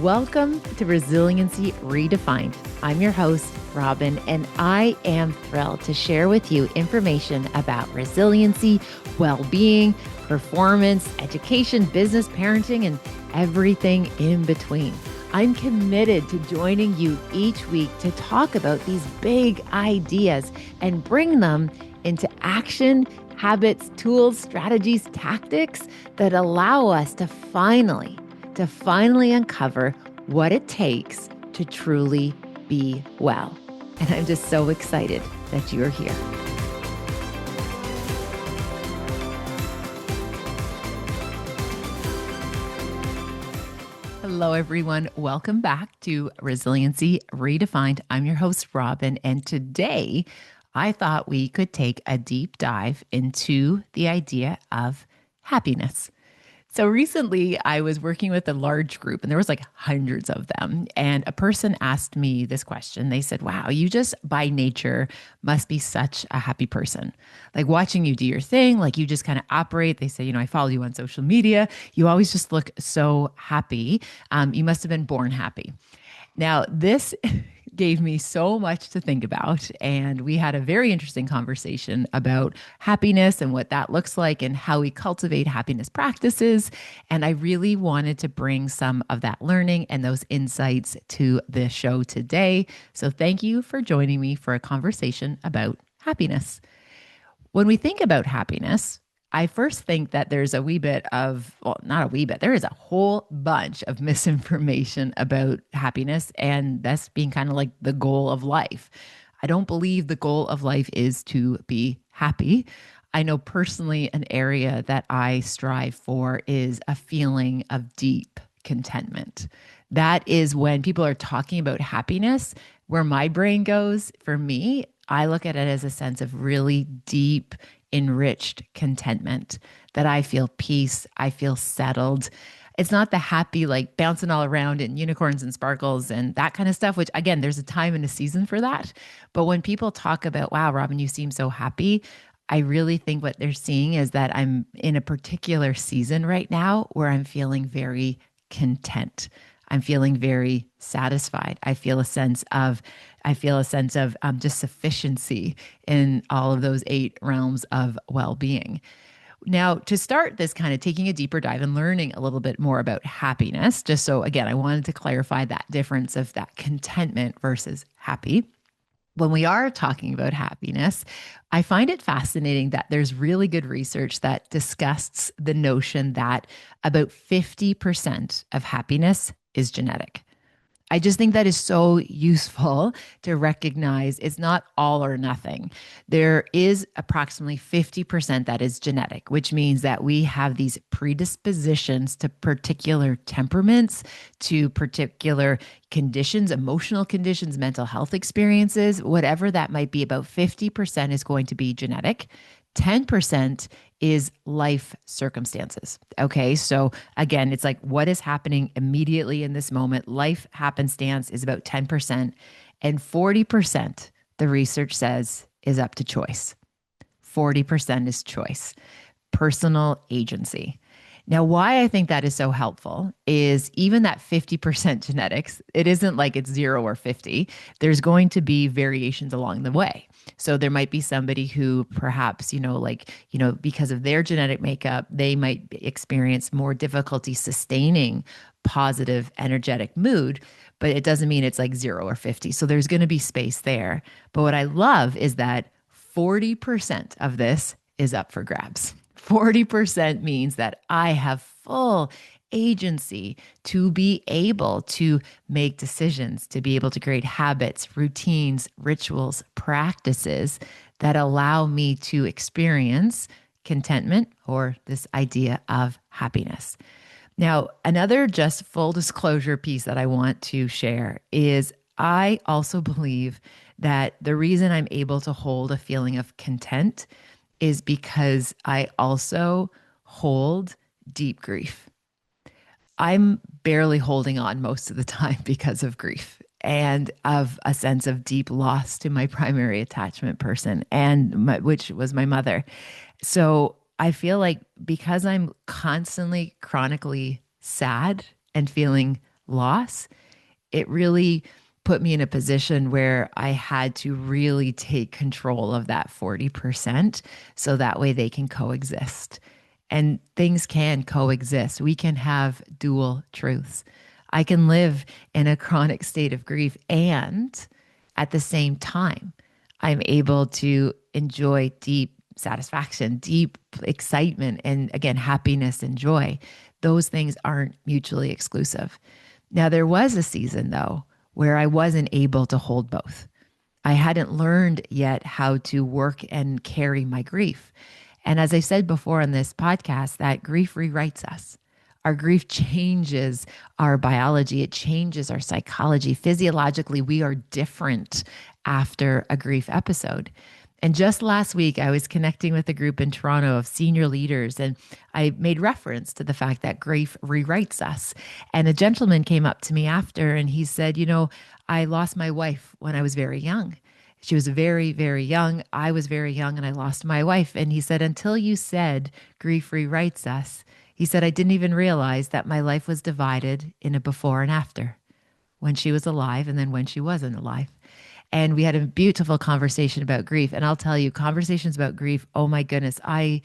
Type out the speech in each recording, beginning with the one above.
Welcome to Resiliency Redefined. I'm your host, Robyne, and I am thrilled to share with you information about resiliency, well-being, performance, education, business, parenting, and everything in between. I'm committed to joining you each week to talk about these big ideas and bring them into action, habits, tools, strategies, tactics that allow us to finally uncover what it takes to truly be well. And I'm just so excited that you're here. Hello, everyone. Welcome back to Resiliency Redefined. I'm your host, Robyne, and today I thought we could take a deep dive into the idea of happiness. So recently I was working with a large group and there was like hundreds of them. And a person asked me this question. They said, wow, you just by nature must be such a happy person. Like watching you do your thing, like you just kind of operate. They say, I follow you on social media. You always just look so happy. You must have been born happy. Now, this gave me so much to think about. And we had a very interesting conversation about happiness and what that looks like and how we cultivate happiness practices. And I really wanted to bring some of that learning and those insights to the show today. So thank you for joining me for a conversation about happiness. When we think about happiness, I first think that there's a wee bit of, well, not a wee bit, there is a whole bunch of misinformation about happiness, and that's being kind of like the goal of life. I don't believe the goal of life is to be happy. I know personally an area that I strive for is a feeling of deep contentment. That is when people are talking about happiness, where my brain goes. For me, I look at it as a sense of really deep enriched contentment, that I feel peace, I feel settled. It's not the happy, like bouncing all around in unicorns and sparkles and that kind of stuff, which again, there's a time and a season for that. But when people talk about, wow, Robyne, you seem so happy, I really think what they're seeing is that I'm in a particular season right now where I'm feeling very content. I'm feeling very satisfied. I feel a sense of just sufficiency in all of those 8 realms of well-being. Now, to start this kind of taking a deeper dive and learning a little bit more about happiness, just so again, I wanted to clarify that difference of that contentment versus happy. When we are talking about happiness, I find it fascinating that there's really good research that discusses the notion that about 50% of happiness is genetic. I just think that is so useful to recognize it's not all or nothing. There is approximately 50% that is genetic, which means that we have these predispositions to particular temperaments, to particular conditions, emotional conditions, mental health experiences, whatever that might be. About 50% is going to be genetic. 10% is life circumstances. Okay. So again, it's like what is happening immediately in this moment. Life happenstance is about 10%, and 40%, the research says, is up to choice. 40% is choice, personal agency. Now, why I think that is so helpful is even that 50% genetics, it isn't like it's 0 or 50. There's going to be variations along the way. So there might be somebody who perhaps, because of their genetic makeup, they might experience more difficulty sustaining positive, energetic mood, but it doesn't mean it's like 0 or 50. So there's going to be space there. But what I love is that 40% of this is up for grabs. 40% means that I have full agency to be able to make decisions, to be able to create habits, routines, rituals, practices that allow me to experience contentment or this idea of happiness. Now, another just full disclosure piece that I want to share is I also believe that the reason I'm able to hold a feeling of content is because I also hold deep grief. I'm barely holding on most of the time because of grief and of a sense of deep loss to my primary attachment person, which was my mother. So I feel like because I'm constantly chronically sad and feeling loss, it really put me in a position where I had to really take control of that 40% so that way they can coexist. And things can coexist. We can have dual truths. I can live in a chronic state of grief and at the same time, I'm able to enjoy deep satisfaction, deep excitement, and again, happiness and joy. Those things aren't mutually exclusive. Now, there was a season, though, where I wasn't able to hold both. I hadn't learned yet how to work and carry my grief. And as I said before on this podcast, that grief rewrites us. Our grief changes our biology, it changes our psychology. Physiologically, we are different after a grief episode. And just last week, I was connecting with a group in Toronto of senior leaders, and I made reference to the fact that grief rewrites us. And a gentleman came up to me after and he said, "You know, I lost my wife when I was very young. She was very, very young. I was very young and I lost my wife." And he said, "Until you said grief rewrites us," he said, "I didn't even realize that my life was divided in a before and after, when she was alive and then when she wasn't alive." And we had a beautiful conversation about grief. And I'll tell you, conversations about grief, oh my goodness, I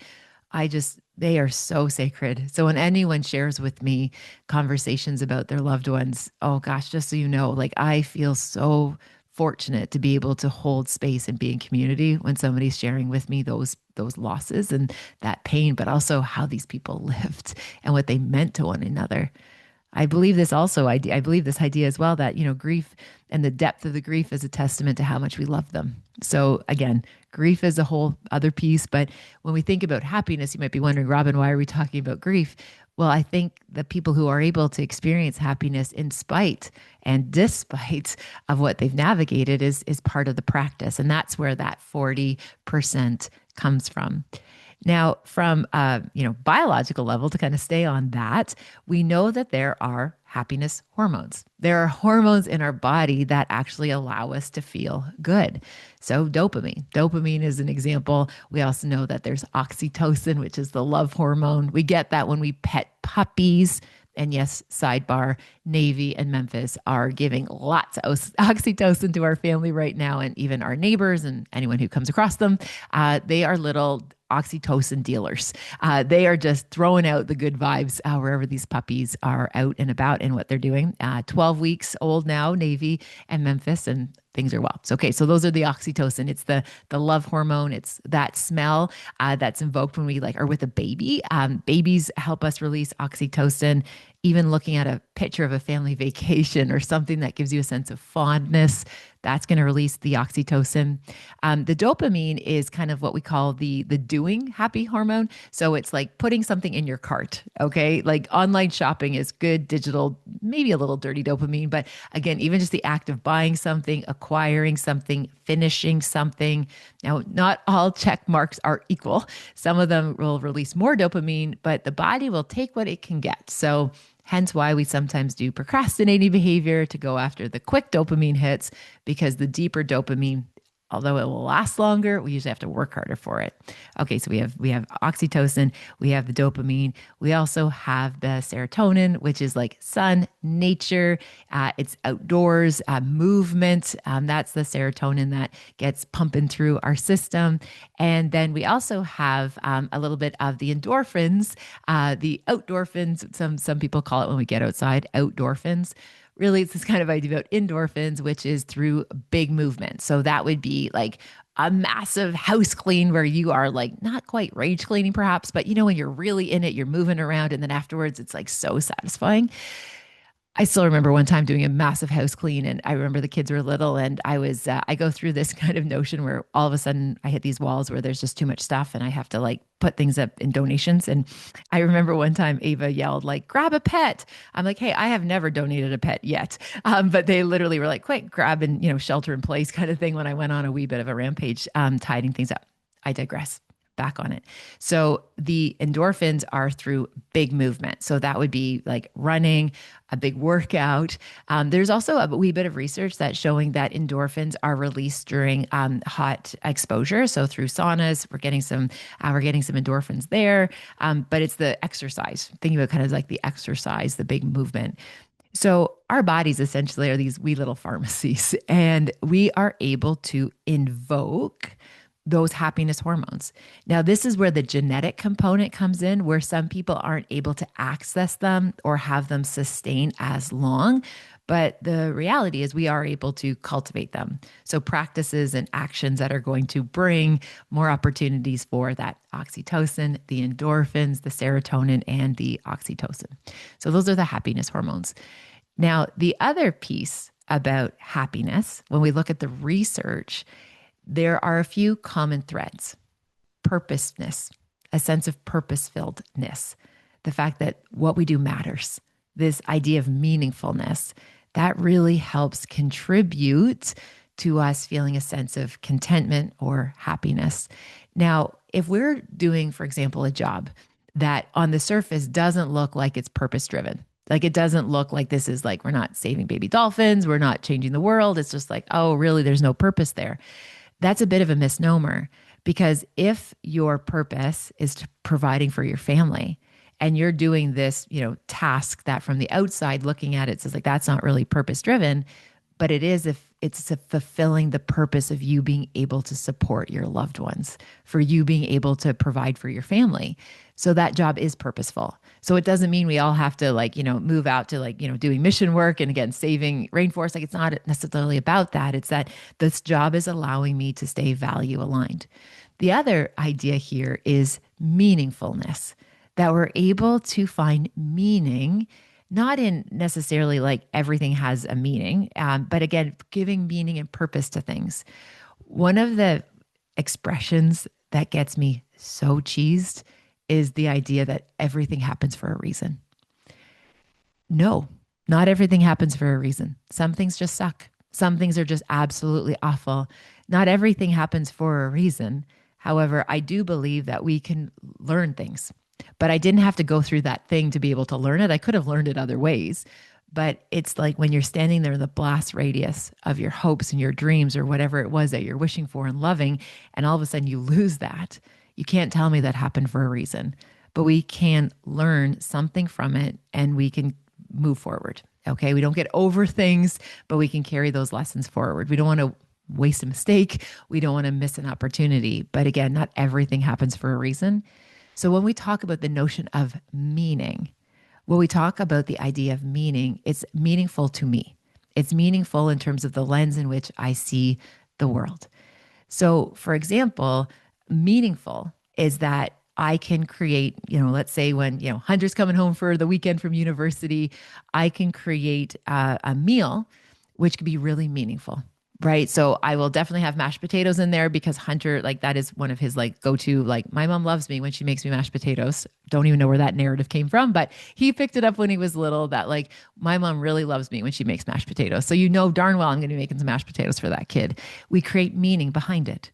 just, they are so sacred. So when anyone shares with me conversations about their loved ones, oh gosh, just so you know, like I feel so fortunate to be able to hold space and be in community when somebody's sharing with me those losses and that pain, but also how these people lived and what they meant to one another. I believe this also. I believe this idea as well that, you know, grief and the depth of the grief is a testament to how much we love them. So again, grief is a whole other piece. But when we think about happiness, you might be wondering, Robyne, why are we talking about grief? Well, I think the people who are able to experience happiness in spite and despite of what they've navigated is part of the practice. And that's where that 40% comes from. Now, from biological level, to kind of stay on that, we know that there are happiness hormones. There are hormones in our body that actually allow us to feel good. So dopamine is an example. We also know that there's oxytocin, which is the love hormone. We get that when we pet puppies. And yes, sidebar, Navy and Memphis are giving lots of oxytocin to our family right now, and even our neighbors and anyone who comes across them. They are little oxytocin dealers. They are just throwing out the good vibes wherever these puppies are out and about and what they're doing. 12 weeks old now, Navy and Memphis, and things are well. So, okay, so those are the oxytocin. It's the love hormone. It's that smell that's invoked when we are with a baby. Babies help us release oxytocin. Even looking at a picture of a family vacation or something that gives you a sense of fondness, that's going to release the oxytocin. The dopamine is kind of what we call the doing happy hormone. So it's like putting something in your cart, okay? Like online shopping is good, digital, maybe a little dirty dopamine. But again, even just the act of buying something, acquiring something, finishing something. Now, not all check marks are equal. Some of them will release more dopamine, but the body will take what it can get. So hence why we sometimes do procrastinating behavior to go after the quick dopamine hits, because the deeper dopamine, although it will last longer, we usually have to work harder for it. Okay, so we have oxytocin, we have the dopamine, we also have the serotonin, which is like sun, nature, it's outdoors, movement. That's the serotonin that gets pumping through our system. And then we also have a little bit of the endorphins, the outdorphins. Some people call it when we get outside, outdorphins. Really, it's this kind of idea about endorphins, which is through big movement. So that would be like a massive house clean where you are like not quite rage cleaning perhaps, but you know, when you're really in it, you're moving around and then afterwards it's like so satisfying. I still remember one time doing a massive house clean, and I remember the kids were little, and I go through this kind of notion where all of a sudden I hit these walls where there's just too much stuff and I have to like put things up in donations. And I remember one time Ava yelled like, "Grab a pet." I'm like, "Hey, I have never donated a pet yet." But they literally were like, "Quick, grab and, shelter in place," kind of thing when I went on a wee bit of a rampage, tidying things up. I digress. Back on it. So the endorphins are through big movement. So that would be like running, a big workout. There's also a wee bit of research that's showing that endorphins are released during hot exposure. So through saunas, we're getting some endorphins there. But it's the exercise. Thinking about kind of like the exercise, the big movement. So, our bodies essentially are these wee little pharmacies, and we are able to invoke those happiness hormones. Now, this is where the genetic component comes in, where some people aren't able to access them or have them sustain as long. But the reality is, we are able to cultivate them. So, practices and actions that are going to bring more opportunities for that oxytocin, the endorphins, the serotonin, and the oxytocin. So, those are the happiness hormones. Now, the other piece about happiness, when we look at the research, there are a few common threads: purposeness, a sense of purpose-filledness, the fact that what we do matters, this idea of meaningfulness, that really helps contribute to us feeling a sense of contentment or happiness. Now, if we're doing, for example, a job that on the surface doesn't look like it's purpose driven, like it doesn't look like this is like we're not saving baby dolphins, we're not changing the world. It's just like, oh, really, there's no purpose there. That's a bit of a misnomer, because if your purpose is to providing for your family and you're doing this, task that from the outside looking at it says like that's not really purpose driven, but it is if it's fulfilling the purpose of you being able to support your loved ones, for you being able to provide for your family. So that job is purposeful. So it doesn't mean we all have to move out to doing mission work and again, saving rainforests. Like it's not necessarily about that. It's that this job is allowing me to stay value aligned. The other idea here is meaningfulness, that we're able to find meaning, not in necessarily like everything has a meaning, but again, giving meaning and purpose to things. One of the expressions that gets me so cheesed is the idea that everything happens for a reason. No, not everything happens for a reason. Some things just suck. Some things are just absolutely awful. Not everything happens for a reason. However, I do believe that we can learn things, but I didn't have to go through that thing to be able to learn it. I could have learned it other ways. But it's like when you're standing there in the blast radius of your hopes and your dreams or whatever it was that you're wishing for and loving, and all of a sudden you lose that. You can't tell me that happened for a reason, but we can learn something from it and we can move forward. Okay. We don't get over things, but we can carry those lessons forward. We don't want to waste a mistake. We don't want to miss an opportunity. But again, not everything happens for a reason. So when we talk about the notion of meaning, when we talk about the idea of meaning, it's meaningful to me. It's meaningful in terms of the lens in which I see the world. So, for example, meaningful is that I can create, let's say when, Hunter's coming home for the weekend from university, I can create a meal which could be really meaningful. Right. So I will definitely have mashed potatoes in there because Hunter, like that is one of his like go-to, like my mom loves me when she makes me mashed potatoes. Don't even know where that narrative came from, but he picked it up when he was little that like my mom really loves me when she makes mashed potatoes. So darn well I'm going to be making some mashed potatoes for that kid. We create meaning behind it.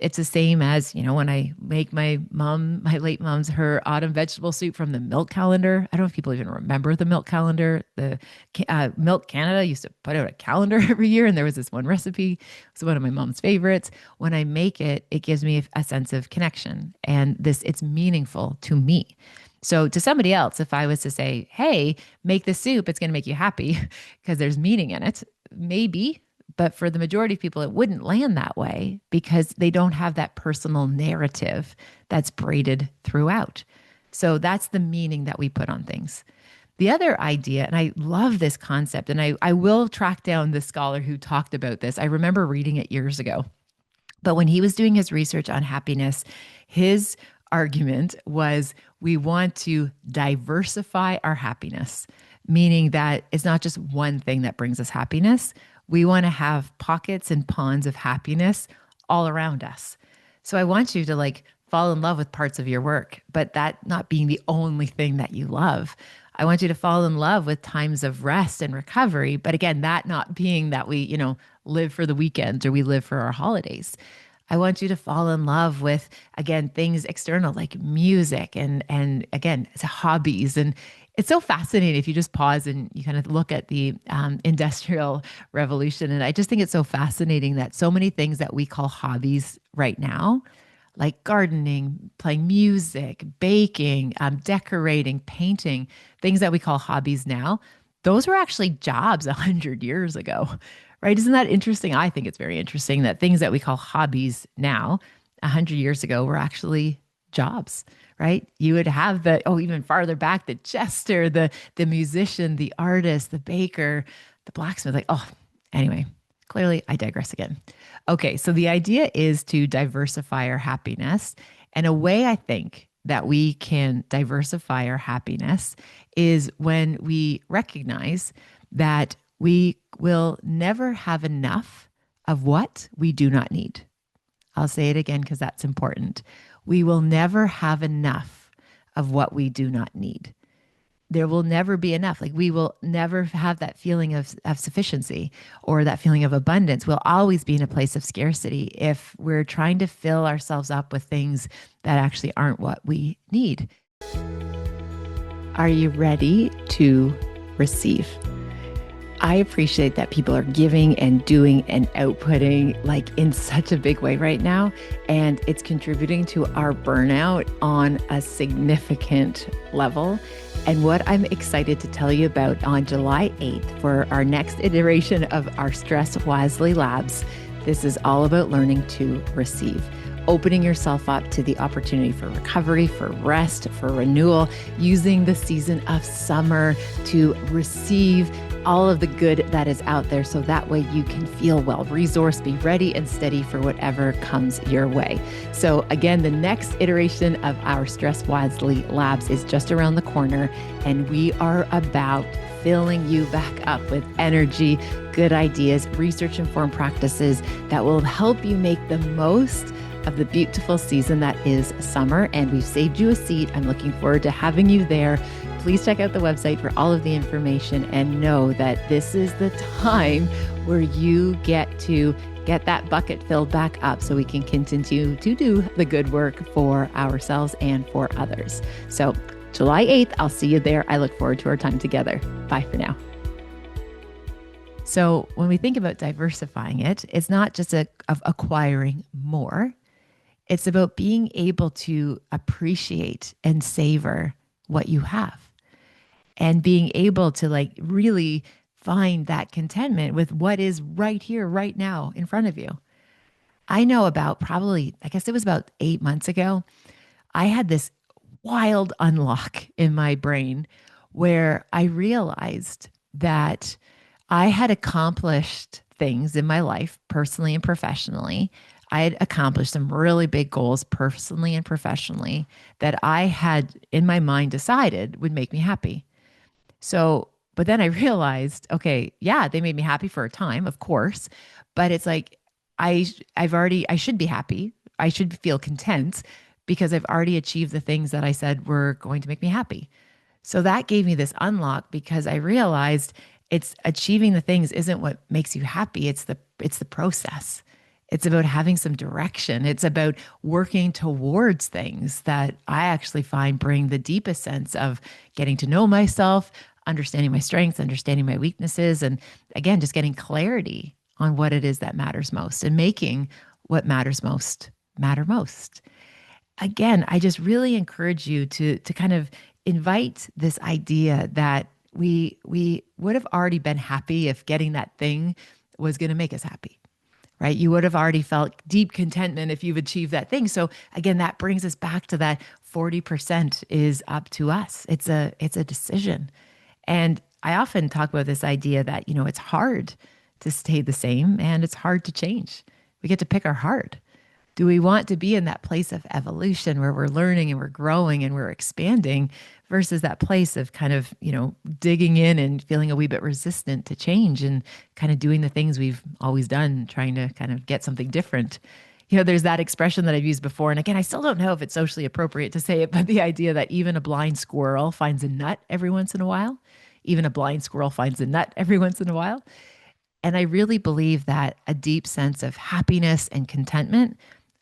It's the same as, when I make my late mom's, her autumn vegetable soup from the milk calendar. I don't know if people even remember the milk calendar. The Milk Canada used to put out a calendar every year, and there was this one recipe. It's one of my mom's favorites. When I make it, it gives me a sense of connection, and it's meaningful to me. So to somebody else, if I was to say, hey, make this soup, it's going to make you happy because there's meaning in it, maybe. But for the majority of people, it wouldn't land that way because they don't have that personal narrative that's braided throughout. So that's the meaning that we put on things. The other idea, and I love this concept, and I will track down the scholar who talked about this. I remember reading it years ago. But when he was doing his research on happiness, his argument was we want to diversify our happiness, meaning that it's not just one thing that brings us happiness. We want to have pockets and ponds of happiness all around us. So I want you to fall in love with parts of your work, but that not being the only thing that you love. I want you to fall in love with times of rest and recovery. But again, that not being that we, live for the weekends or we live for our holidays. I want you to fall in love with, again, things external like music and again, it's hobbies. And it's so fascinating if you just pause and you kind of look at the Industrial Revolution. And I just think it's so fascinating that so many things that we call hobbies right now, like gardening, playing music, baking, decorating, painting, things that we call hobbies now, those were actually jobs 100 years ago, right? Isn't that interesting? I think it's very interesting that things that we call hobbies now, 100 years ago, were actually jobs, right? You would have even farther back, the jester, the musician, the artist, the baker, the blacksmith. Anyway, clearly I digress again. Okay, so the idea is to diversify our happiness. And a way I think that we can diversify our happiness is when we recognize that we will never have enough of what we do not need. I'll say it again because that's important. We will never have enough of what we do not need. There will never be enough. Like we will never have that feeling of sufficiency or that feeling of abundance. We'll always be in a place of scarcity if we're trying to fill ourselves up with things that actually aren't what we need. Are you ready to receive? I appreciate that people are giving and doing and outputting like in such a big way right now. And it's contributing to our burnout on a significant level. And what I'm excited to tell you about on July 8th for our next iteration of our Stress Wisely Labs, this is all about learning to receive. Opening yourself up to the opportunity for recovery, for rest, for renewal, using the season of summer to receive all of the good that is out there so that way you can feel well resourced, be ready and steady for whatever comes your way. So again, the next iteration of our Stress Wisely Labs is just around the corner, and we are about filling you back up with energy, good ideas, research-informed practices that will help you make the most of the beautiful season that is summer. And we've saved you a seat. I'm looking forward to having you there. Please check out the website for all of the information and know that this is the time where you get to get that bucket filled back up so we can continue to do the good work for ourselves and for others. So July 8th, I'll see you there. I look forward to our time together. Bye for now. So when we think about diversifying it, it's not just of acquiring more. It's about being able to appreciate and savor what you have and being able to like really find that contentment with what is right here, right now in front of you. I know about probably, I guess it was about 8 months ago, I had this wild unlock in my brain where I realized that I had accomplished things in my life, personally and professionally. I had accomplished some really big goals personally and professionally that I had in my mind decided would make me happy. So, but then I realized, okay, yeah, they made me happy for a time, of course, but it's like I should be happy. I should feel content because I've already achieved the things that I said were going to make me happy. So that gave me this unlock because I realized it's achieving the things isn't what makes you happy. It's the process. It's about having some direction. It's about working towards things that I actually find bring the deepest sense of getting to know myself, understanding my strengths, understanding my weaknesses, and again, just getting clarity on what it is that matters most and making what matters most matter most. Again, I just really encourage you to kind of invite this idea that we would have already been happy if getting that thing was going to make us happy. Right? You would have already felt deep contentment if you've achieved that thing. So again, that brings us back to that 40% is up to us. It's a decision. And I often talk about this idea that, it's hard to stay the same and it's hard to change. We get to pick our heart. Do we want to be in that place of evolution where we're learning and we're growing and we're expanding versus that place of kind of, digging in and feeling a wee bit resistant to change and kind of doing the things we've always done, trying to kind of get something different? There's that expression that I've used before. And again, I still don't know if it's socially appropriate to say it, but the idea that even a blind squirrel finds a nut every once in a while, even a blind squirrel finds a nut every once in a while. And I really believe that a deep sense of happiness and contentment,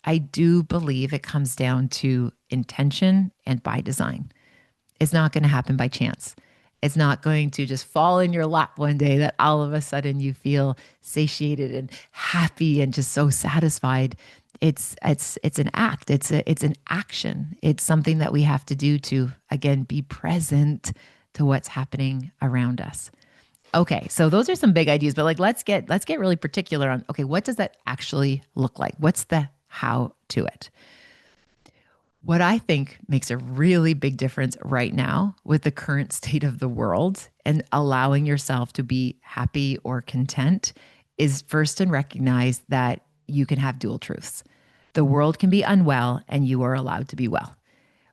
I do believe it comes down to intention and by design. It's not going to happen by chance. It's not going to just fall in your lap one day that all of a sudden you feel satiated and happy and just so satisfied. It's an act. It's an action. It's something that we have to do to, again, be present to what's happening around us. Okay, so those are some big ideas, but like let's get really particular on okay, what does that actually look like? What's the how to it? What I think makes a really big difference right now with the current state of the world and allowing yourself to be happy or content is first and recognize that you can have dual truths. The world can be unwell and you are allowed to be well.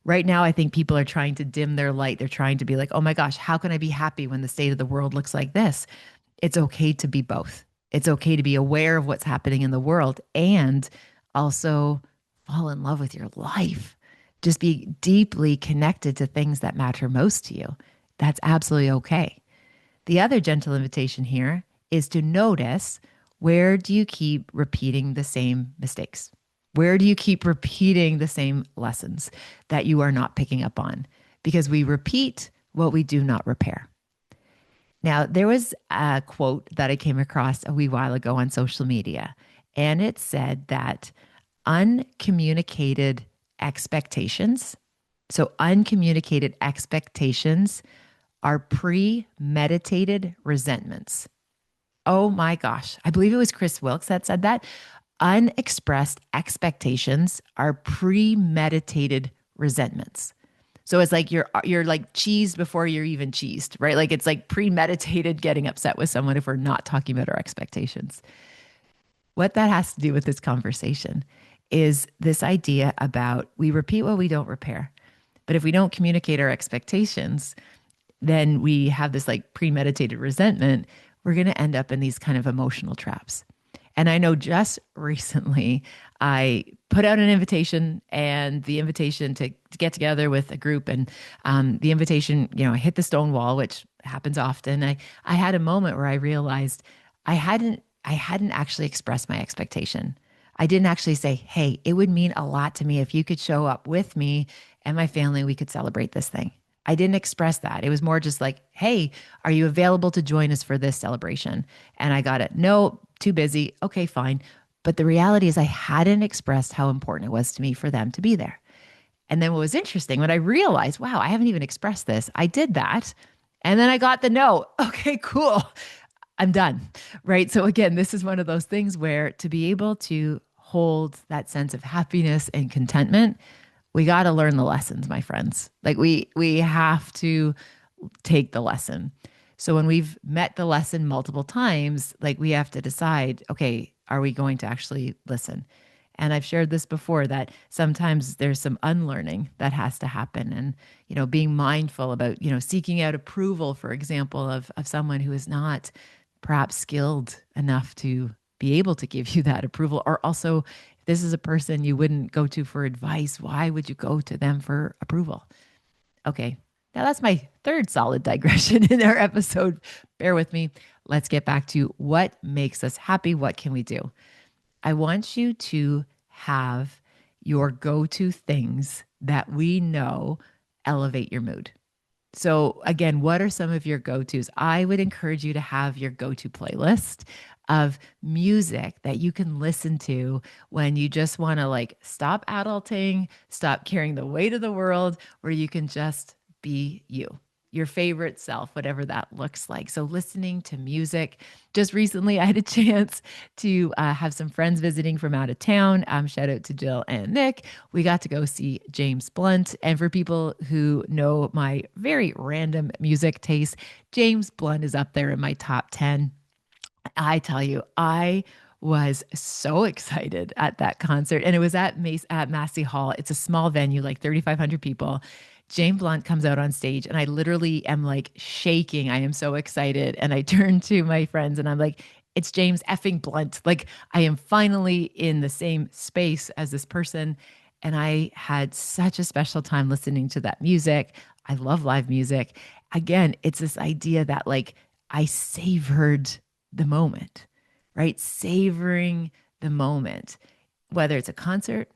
Right now, I think people are trying to dim their light. They're trying to be like, oh my gosh, how can I be happy when the state of the world looks like this? It's okay to be both. It's okay to be aware of what's happening in the world and also fall in love with your life. Just be deeply connected to things that matter most to you. That's absolutely okay. The other gentle invitation here is to notice, where do you keep repeating the same mistakes? Where do you keep repeating the same lessons that you are not picking up on? Because we repeat what we do not repair. Now, there was a quote that I came across a wee while ago on social media, and it said that uncommunicated expectations, so uncommunicated expectations are premeditated resentments. Oh my gosh. I believe it was Chris Wilkes that said that. Unexpressed expectations are premeditated resentments. So it's like you're like cheesed before you're even cheesed, right? Like it's like premeditated getting upset with someone if we're not talking about our expectations. What that has to do with this conversation is this idea about we repeat what we don't repair. But if we don't communicate our expectations, then we have this like premeditated resentment. We're going to end up in these kind of emotional traps. And I know just recently I put out an invitation and the invitation to get together with a group and the invitation, I hit the stone wall, which happens often. I had a moment where I realized I hadn't actually expressed my expectation. I didn't actually say, hey, it would mean a lot to me if you could show up with me and my family, we could celebrate this thing. I didn't express that. It was more just like, hey, are you available to join us for this celebration? And I got it. No, too busy. Okay, fine. But the reality is I hadn't expressed how important it was to me for them to be there. And then what was interesting when I realized, wow, I haven't even expressed this, I did that. And then I got the no. Okay, cool. I'm done. Right. So again, this is one of those things where to be able to hold that sense of happiness and contentment, we got to learn the lessons, my friends. Like we have to take the lesson. So when we've met the lesson multiple times, like we have to decide, okay, are we going to actually listen? And I've shared this before that sometimes there's some unlearning that has to happen. And, being mindful about, seeking out approval, for example, of someone who is not perhaps skilled enough to be able to give you that approval. Or also, if this is a person you wouldn't go to for advice, why would you go to them for approval? Okay, now that's my third solid digression in our episode. Bear with me. Let's get back to what makes us happy. What can we do? I want you to have your go-to things that we know elevate your mood. So again, what are some of your go-tos? I would encourage you to have your go-to playlist of music that you can listen to when you just want to like stop adulting, stop carrying the weight of the world, where you can just be you, your favorite self, whatever that looks like. So listening to music. Just recently, I had a chance to have some friends visiting from out of town. Shout out to Jill and Nick. We got to go see James Blunt. And for people who know my very random music taste, James Blunt is up there in my top 10. I tell you, I was so excited at that concert. And it was at Massey Hall. It's a small venue, like 3,500 people. James Blunt comes out on stage and I literally am like shaking. I am so excited. And I turn to my friends and I'm like, it's James effing Blunt. Like I am finally in the same space as this person. And I had such a special time listening to that music. I love live music. Again, it's this idea that like I savored the moment, right? Savoring the moment, whether it's a concert,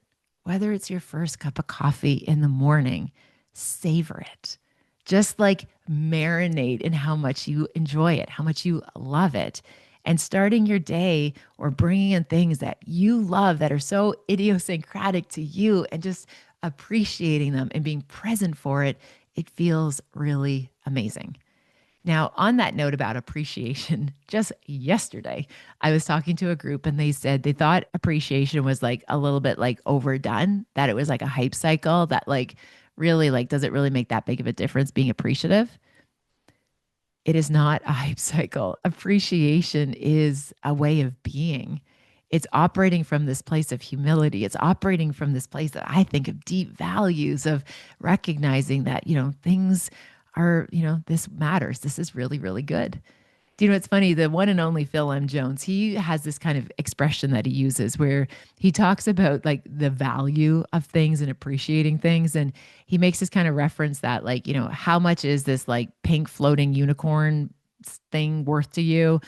whether it's your first cup of coffee in the morning, savor it. Just like marinate in how much you enjoy it, how much you love it. And starting your day or bringing in things that you love that are so idiosyncratic to you and just appreciating them and being present for it, it feels really amazing. Now, on that note about appreciation, just yesterday, I was talking to a group and they said they thought appreciation was like a little bit like overdone, that it was like a hype cycle, that like really, like, does it really make that big of a difference being appreciative? It is not a hype cycle. Appreciation is a way of being. It's operating from this place of humility. It's operating from this place that I think of deep values of recognizing that, things are, this matters. This is really, really good. Do you know what's funny? The one and only Phil M. Jones, he has this kind of expression that he uses where he talks about like the value of things and appreciating things. And he makes this kind of reference that, like, how much is this like pink floating unicorn thing worth to you?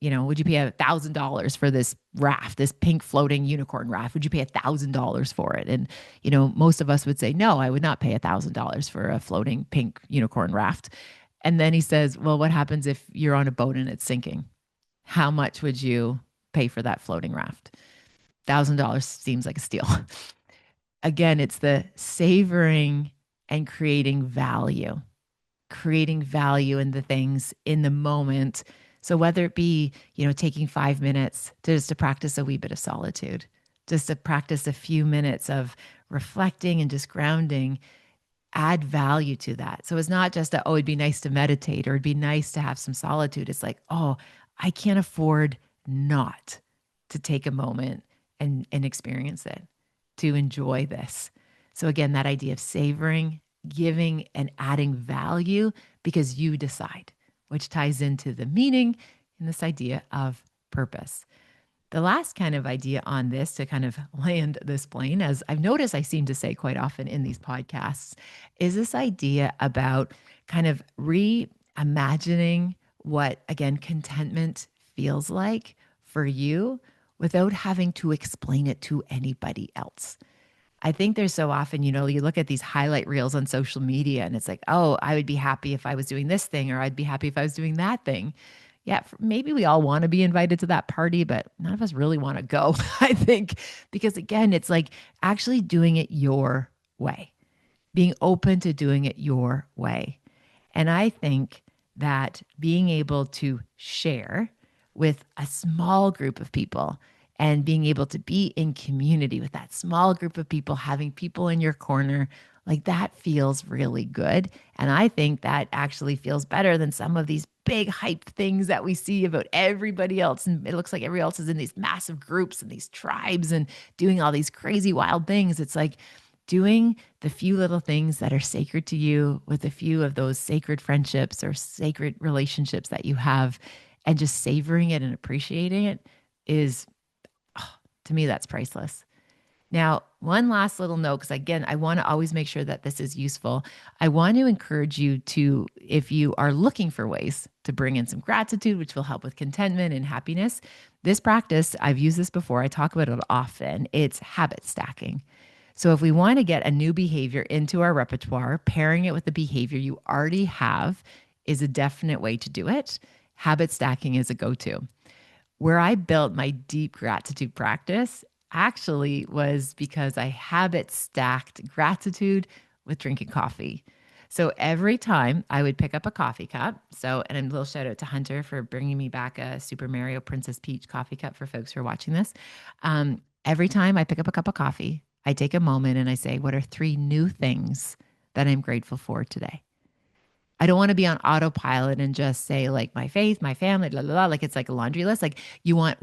Would you pay $1,000 for this raft, this pink floating unicorn raft? Would you pay $1,000 for it? And, most of us would say, no, I would not pay $1,000 for a floating pink unicorn raft. And then he says, well, what happens if you're on a boat and it's sinking? How much would you pay for that floating raft? $1,000 seems like a steal. Again, it's the savoring and creating value in the things in the moment. So whether it be, taking 5 minutes just to practice a wee bit of solitude, just to practice a few minutes of reflecting and just grounding, add value to that. So it's not just oh, it'd be nice to meditate or it'd be nice to have some solitude. It's like, oh, I can't afford not to take a moment and experience it, to enjoy this. So again, that idea of savoring, giving, and adding value because you decide, which ties into the meaning in this idea of purpose. The last kind of idea on this to kind of land this plane, as I've noticed I seem to say quite often in these podcasts, is this idea about kind of reimagining what, again, contentment feels like for you without having to explain it to anybody else. I think there's so often, you look at these highlight reels on social media and it's like, oh, I would be happy if I was doing this thing, or I'd be happy if I was doing that thing. Yeah, maybe we all want to be invited to that party, but none of us really want to go, I think, because again, it's like actually doing it your way, being open to doing it your way. And I think that being able to share with a small group of people and being able to be in community with that small group of people, having people in your corner, like that feels really good. And I think that actually feels better than some of these big hype things that we see about everybody else. And it looks like everybody else is in these massive groups and these tribes and doing all these crazy, wild things. It's like doing the few little things that are sacred to you with a few of those sacred friendships or sacred relationships that you have, and just savoring it and appreciating it is, to me, that's priceless. Now, one last little note, because again, I want to always make sure that this is useful. I want to encourage you to, if you are looking for ways to bring in some gratitude, which will help with contentment and happiness, this practice, I've used this before, I talk about it often, it's habit stacking. So if we want to get a new behavior into our repertoire, pairing it with the behavior you already have is a definite way to do it. Habit stacking is a go-to. Where I built my deep gratitude practice actually was because I habit stacked gratitude with drinking coffee. So every time I would pick up a coffee cup, and a little shout out to Hunter for bringing me back a Super Mario Princess Peach coffee cup for folks who are watching this. Every time I pick up a cup of coffee, I take a moment and I say, what are 3 new things that I'm grateful for today? I don't want to be on autopilot and just say like my faith, my family, blah, blah, blah. Like it's like a laundry list. Like you want,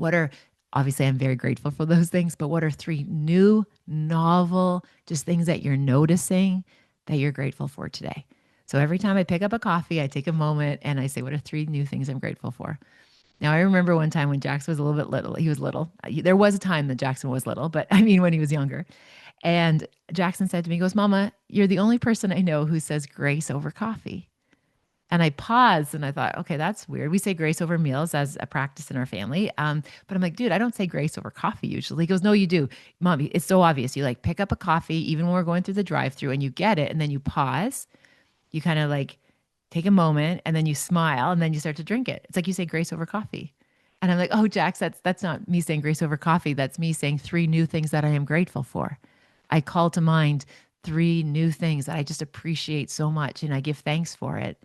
obviously I'm very grateful for those things, but what are 3 new, novel, just things that you're noticing that you're grateful for today? So every time I pick up a coffee, I take a moment and I say, what are 3 new things I'm grateful for? Now, I remember one time when Jackson was a little bit little. He was little. There was a time that Jackson was little, but I mean when he was younger. And Jackson said to me, he goes, Mama, you're the only person I know who says grace over coffee. And I paused and I thought, okay, that's weird. We say grace over meals as a practice in our family. But I'm like, dude, I don't say grace over coffee usually. He goes, no, you do. Mommy, it's so obvious. You like pick up a coffee even when we're going through the drive-through and you get it and then you pause. You kind of like take a moment and then you smile and then you start to drink it. It's like you say grace over coffee. And I'm like, oh, Jax, that's not me saying grace over coffee. That's me saying 3 new things that I am grateful for. I call to mind 3 new things that I just appreciate so much and I give thanks for it.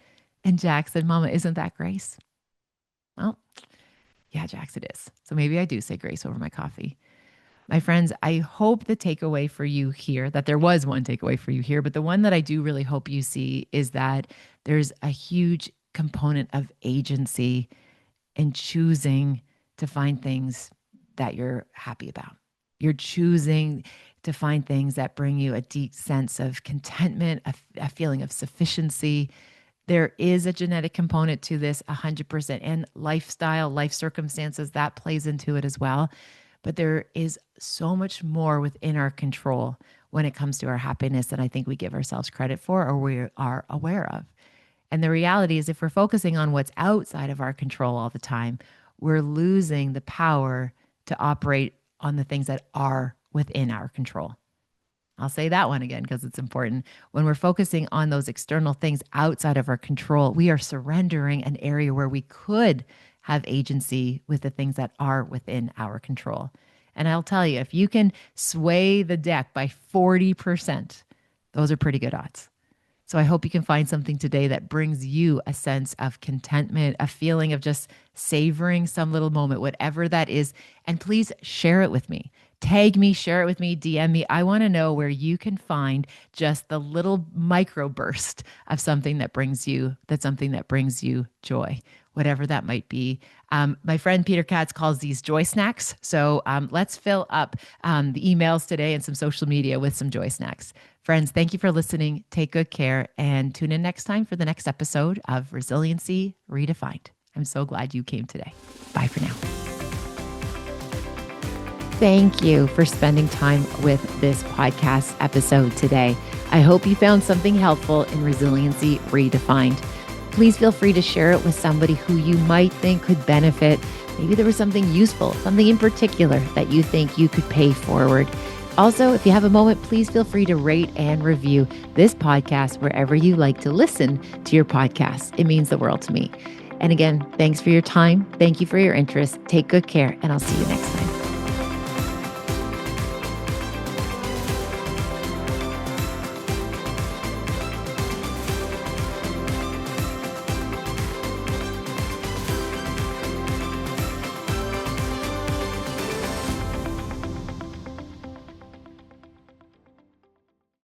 And Jack said, Mama, isn't that grace? Well, yeah, Jax, it is. So maybe I do say grace over my coffee. My friends, I hope the takeaway for you here, that there was one takeaway for you here, but the one that I do really hope you see is that there's a huge component of agency in choosing to find things that you're happy about. You're choosing to find things that bring you a deep sense of contentment, a feeling of sufficiency. There is a genetic component to this 100%, and lifestyle, life circumstances, that plays into it as well. But there is so much more within our control when it comes to our happiness than I think we give ourselves credit for or we are aware of. And the reality is, if we're focusing on what's outside of our control all the time, we're losing the power to operate on the things that are within our control. I'll say that one again because it's important. When we're focusing on those external things outside of our control, we are surrendering an area where we could have agency with the things that are within our control. And I'll tell you, if you can sway the deck by 40%, those are pretty good odds. So I hope you can find something today that brings you a sense of contentment, a feeling of just savoring some little moment, whatever that is. And please share it with me. Tag me, share it with me, DM me. I want to know where you can find just the little micro burst of something that brings you joy, whatever that might be. My friend Peter Katz calls these joy snacks. So let's fill up the emails today and some social media with some joy snacks. Friends, thank you for listening. Take good care and tune in next time for the next episode of Resiliency Redefined. I'm so glad you came today. Bye for now. Thank you for spending time with this podcast episode today. I hope you found something helpful in Resiliency Redefined. Please feel free to share it with somebody who you might think could benefit. Maybe there was something useful, something in particular that you think you could pay forward. Also, if you have a moment, please feel free to rate and review this podcast wherever you like to listen to your podcast. It means the world to me. And again, thanks for your time. Thank you for your interest. Take good care, and I'll see you next time.